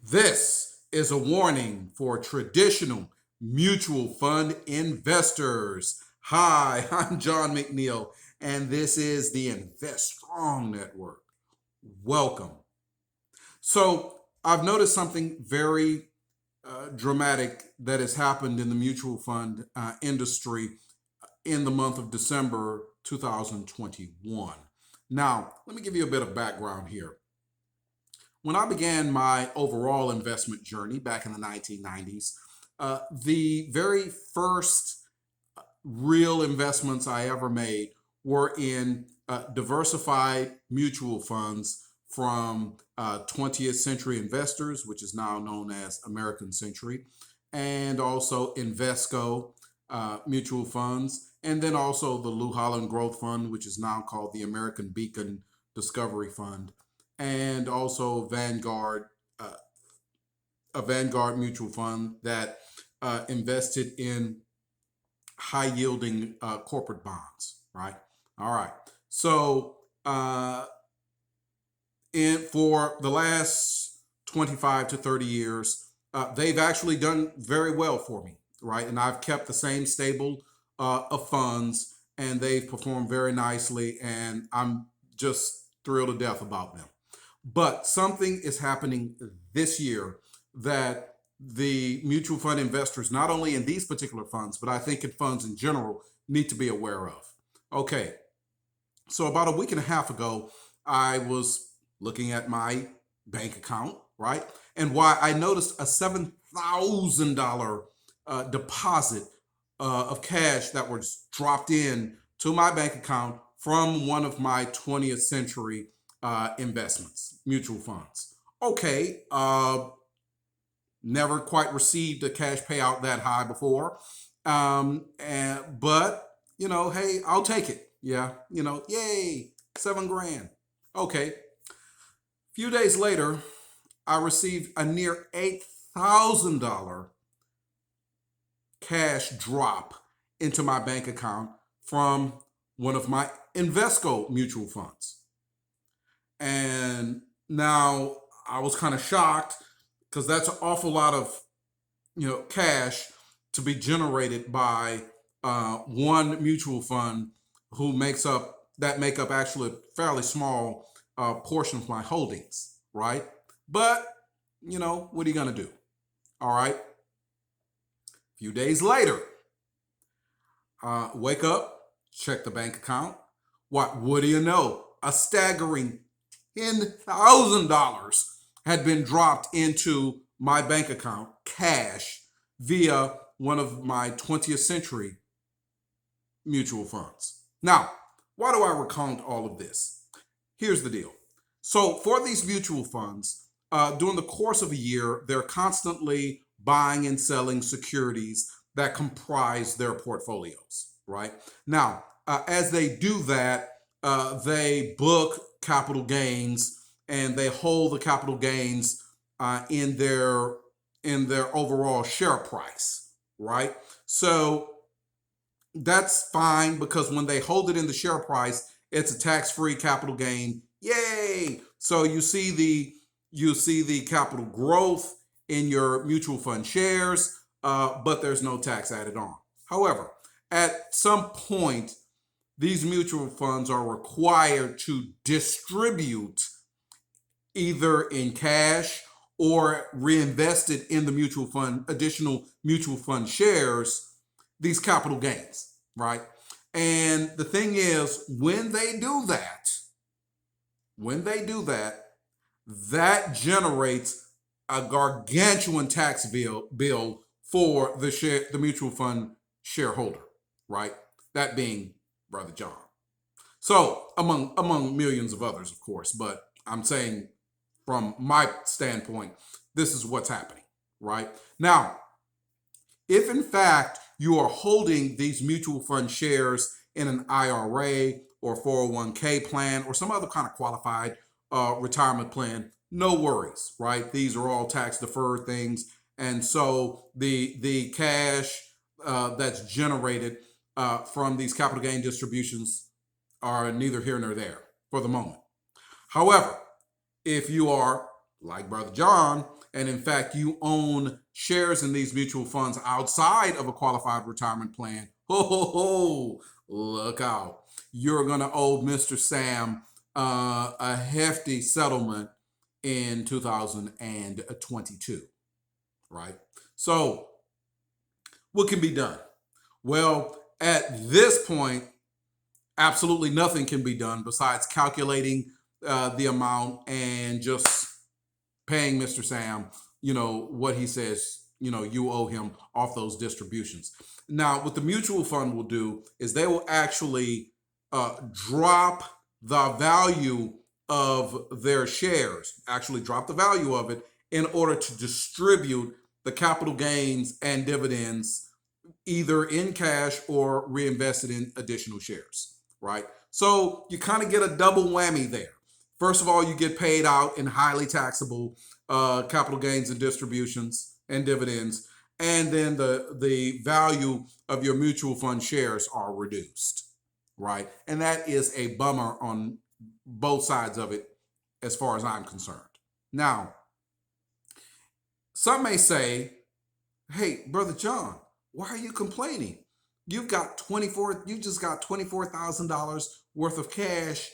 This is a warning for traditional mutual fund investors. Hi, I'm John McNeil, and this is the Invest Strong Network. Welcome. So, I've noticed something very dramatic that has happened in the mutual fund industry in the month of December 2021. Now, let me give you a bit of background here. When I began my overall investment journey back in the 1990s, the very first real investments I ever made were in diversified mutual funds from 20th Century Investors, which is now known as American Century, and also Invesco mutual funds, and then also the Lou Holland Growth Fund, which is now called the American Beacon Discovery Fund, and also a Vanguard mutual fund that invested in high yielding corporate bonds, right? All right. So, for the last 25 to 30 years, they've actually done very well for me, right? And I've kept the same stable of funds, and they've performed very nicely, and I'm just thrilled to death about them. But something is happening this year that the mutual fund investors, not only in these particular funds, but I think in funds in general, need to be aware of. Okay, so about a week and a half ago, I was looking at my bank account, right? And why I noticed a $7,000 deposit of cash that was dropped in to my bank account from one of my 20th century investments, mutual funds. Okay, never quite received a cash payout that high before. But, hey, I'll take it. Yeah, yay, 7 grand. Okay. A few days later, I received a near $8,000 cash drop into my bank account from one of my Invesco mutual funds. And now I was kind of shocked because that's an awful lot of cash to be generated by one mutual fund who make up actually a fairly small portion of my holdings, right? But what are you gonna do? All right. A few days later, wake up, check the bank account. What do you know? A staggering $10,000 had been dropped into my bank account, cash, via one of my 20th century mutual funds. Now, why do I recount all of this? Here's the deal. So, for these mutual funds, during the course of a year, they're constantly buying and selling securities that comprise their portfolios, right? Now, as they do that, they book capital gains and they hold the capital gains in their overall share price, right? So that's fine because when they hold it in the share price, it's a tax-free capital gain. Yay! So you see the capital growth in your mutual fund shares, but there's no tax added on. However, at some point, these mutual funds are required to distribute either in cash or reinvested in the mutual fund, additional mutual fund shares, these capital gains, right? And the thing is, when they do that, that generates a gargantuan tax bill for the mutual fund shareholder, right? That being Brother John. So among millions of others, of course, but I'm saying from my standpoint, this is what's happening, right? Now, if in fact you are holding these mutual fund shares in an IRA or 401k plan or some other kind of qualified retirement plan, no worries, right? These are all tax deferred things. And so the cash that's generated from these capital gain distributions are neither here nor there for the moment. However, if you are like Brother John, and in fact, you own shares in these mutual funds outside of a qualified retirement plan, ho, ho, ho, look out. You're going to owe Mr. Sam a hefty settlement in 2022, right? So, what can be done? Well, at this point, absolutely nothing can be done besides calculating the amount and just paying Mr. Sam, what he says, you owe him off those distributions. Now, what the mutual fund will do is they will actually drop the value of their shares, actually drop the value of it in order to distribute the capital gains and dividends either in cash or reinvested in additional shares, right? So you kind of get a double whammy there. First of all, you get paid out in highly taxable capital gains and distributions and dividends, and then the value of your mutual fund shares are reduced, right? And that is a bummer on both sides of it, as far as I'm concerned. Now, some may say, "Hey, Brother John, why are you complaining? You just got $24,000 worth of cash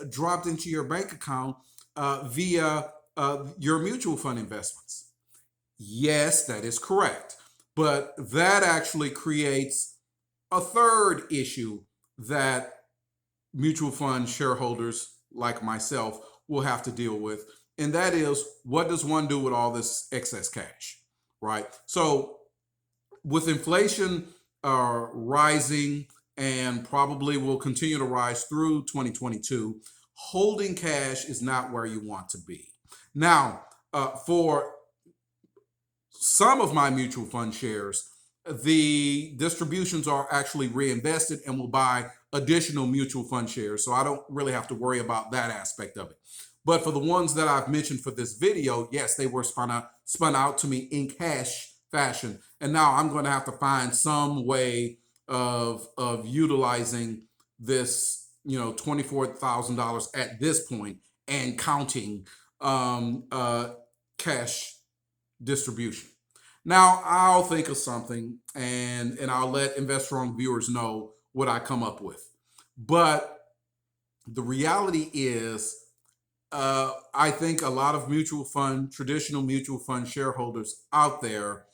dropped into your bank account via your mutual fund investments." Yes, that is correct. But that actually creates a third issue that mutual fund shareholders like myself will have to deal with. And that is, what does one do with all this excess cash, right? So with inflation rising and probably will continue to rise through 2022, holding cash is not where you want to be. Now, for some of my mutual fund shares, the distributions are actually reinvested and will buy additional mutual fund shares. So I don't really have to worry about that aspect of it. But for the ones that I've mentioned for this video, yes, they were spun out to me in cash fashion. And now I'm going to have to find some way of utilizing this, $24,000 at this point and counting cash distribution. Now I'll think of something and I'll let InvestStrong viewers know what I come up with. But the reality is, I think a lot of traditional mutual fund shareholders out there,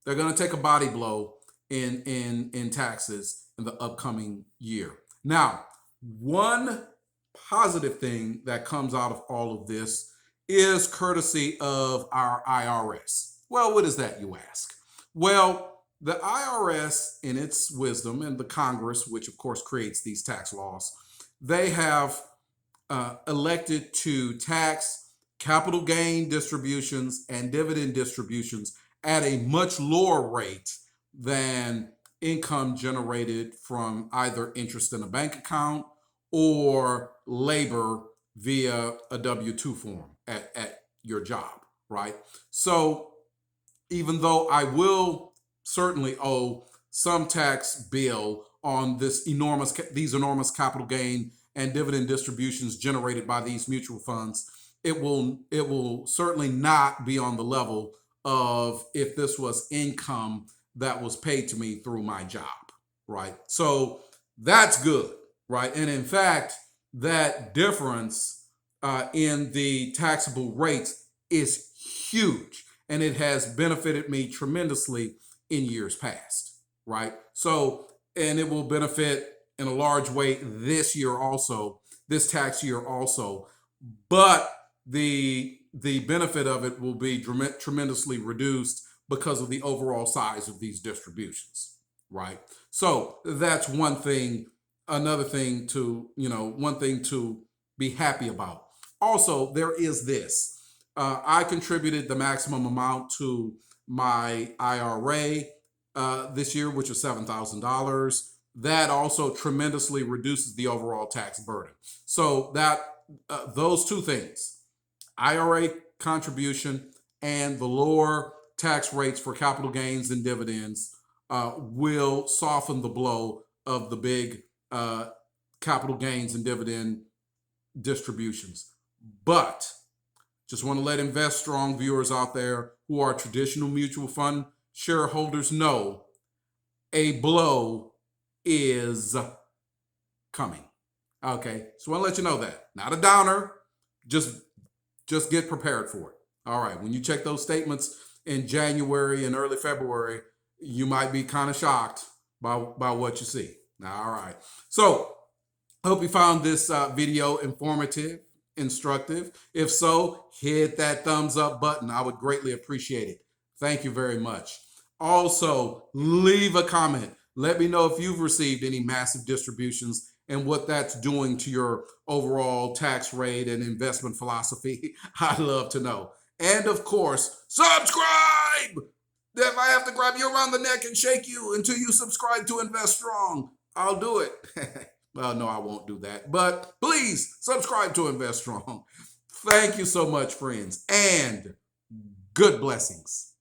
they're going to take a body blow in taxes in the upcoming year. Now, one positive thing that comes out of all of this is courtesy of our IRS. Well, what is that, you ask? Well, the IRS, in its wisdom, and the Congress, which of course creates these tax laws, they have elected to tax capital gain distributions and dividend distributions at a much lower rate than income generated from either interest in a bank account or labor via a W-2 form at your job, right? So even though I will certainly owe some tax bill on these enormous capital gain and dividend distributions generated by these mutual funds, it will certainly not be on the level of if this was income that was paid to me through my job, right? So that's good, right? And in fact, that difference in the taxable rates is huge, and it has benefited me tremendously in years past, right? So, and it will benefit in a large way this tax year also, but the benefit of it will be tremendously reduced because of the overall size of these distributions, right? So that's one thing. Another thing one thing to be happy about. Also, there is this. I contributed the maximum amount to my IRA this year, which was $7,000. That also tremendously reduces the overall tax burden. So that those two things, IRA contribution and the lower tax rates for capital gains and dividends, will soften the blow of the big capital gains and dividend distributions. But just want to let Invest Strong viewers out there who are traditional mutual fund shareholders know a blow is coming. Okay, so I want to let you know that. Not a downer, just get prepared for it. All right, when you check those statements in January and early February, you might be kind of shocked by what you see. All right, so I hope you found this video informative, instructive. If so, hit that thumbs up button. I would greatly appreciate it. Thank you very much. Also, leave a comment. Let me know if you've received any massive distributions and what that's doing to your overall tax rate and investment philosophy. I'd love to know. And of course, subscribe! If I have to grab you around the neck and shake you until you subscribe to Invest Strong, I'll do it. Well, no, I won't do that. But please subscribe to Invest Strong. Thank you so much, friends, and good blessings.